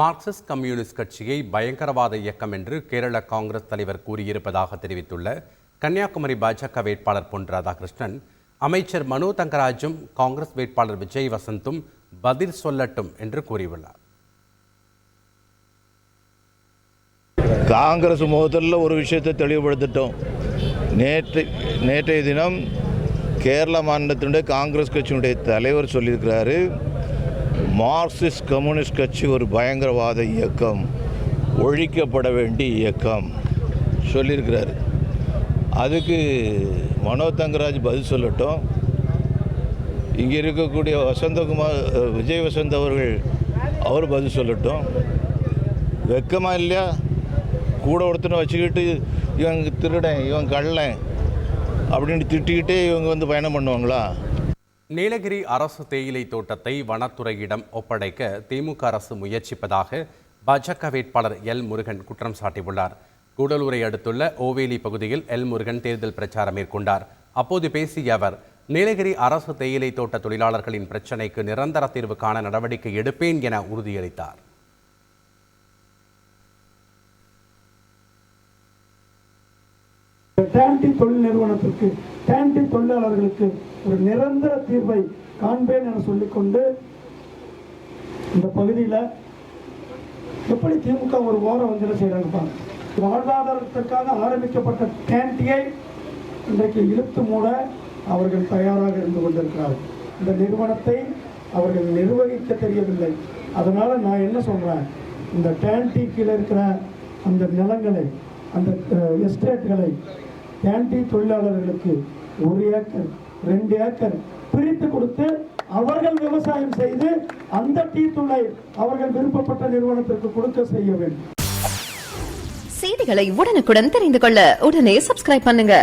Marxist communist கட்சியை பயங்கரவாத இயக்கம் என்று கேரள காங்கிரஸ் தலைவர் கூறியிருப்பதாக தெரிவித்துள்ள கன்னியாகுமரி பாஜக வேட்பாளர் பொன் ராதாகிருஷ்ணன், அமைச்சர் மனோ தங்கராஜும் காங்கிரஸ் வேட்பாளர் விஜய் வசந்தும் பதில் சொல்லட்டும் என்று கூறியுள்ளார். காங்கிரஸ் முதல்ல ஒரு விஷயத்தை தெளிவுபடுத்திட்டோம். நேற்றைய தினம் கேரள மாநிலத்தினுடைய காங்கிரஸ் கட்சியினுடைய தலைவர் சொல்லியிருக்கிறாரு, மார்க்சிஸ்ட் கம்யூனிஸ்ட் கட்சி ஒரு பயங்கரவாத இயக்கம், ஒழிக்கப்பட வேண்டிய இயக்கம் சொல்லியிருக்கிறாரு. அதுக்கு மனோ தங்கராஜ் பதில் சொல்லட்டும். இங்கே இருக்கக்கூடிய விஜய் வசந்த் அவர்கள் அவர் பதில் சொல்லட்டும். வெக்கமா இல்லையா? கூட ஒருத்தனை வச்சுக்கிட்டு இவங்க திருடன், இவன் கள்ளன் அப்படின்னு திட்டிக்கிட்டே இவங்க பயணம் பண்ணுவாங்களா? நீலகிரி அரசு தேயிலை தோட்டத்தை வனத்துறையிடம் ஒப்படைக்க திமுக அரசு முயற்சிப்பதாக பாஜக வேட்பாளர் எல் முருகன் குற்றம் சாட்டியுள்ளார். கூடலூரை அடுத்துள்ள ஓவேலி பகுதியில் எல் முருகன் தேர்தல் பிரச்சாரம் மேற்கொண்டார். அப்போது பேசிய அவர், நீலகிரி அரசு தேயிலை தோட்ட தொழிலாளர்களின் பிரச்சினைக்கு நிரந்தர தீர்வு காண நடவடிக்கை எடுப்பேன் என உறுதியளித்தார். டேண்டி தொழில் நிறுவனத்திற்கு, டேண்டி தொழிலாளர்களுக்கு ஒரு நிரந்தர தீர்வை காண்பேன் என சொல்லிக்கொண்டு இந்த பகுதியில் எப்படி திமுக ஒரு ஓரம் வந்து செய்யறாங்க. வாழ்வாதாரத்திற்காக ஆரம்பிக்கப்பட்ட டேண்டியை இன்றைக்கு இழுத்து மூட அவர்கள் தயாராக இருந்து கொண்டிருக்கிறார்கள். இந்த நிறுவனத்தை அவர்கள் நிர்வகிக்க தெரியவில்லை. அதனால நான் என்ன சொல்றேன், இந்த டேண்டி கீழே இருக்கிற அந்த நிலங்களை, அந்த எஸ்டேட்களை டேண்டி தொழிலாளர்களுக்கு 1 ஏக்கர் 2 ஏக்கர் பிரித்து கொடுத்து அவர்கள் விவசாயம் செய்து அந்த டீ தூளை அவர்கள் விருப்பப்பட்ட நிறுவனத்திற்கு கொடுக்க செய்ய வேண்டும். செய்திகளை உடனுக்குடன் தெரிந்து கொள்ள உடனே சப்ஸ்கிரைப் பண்ணுங்க.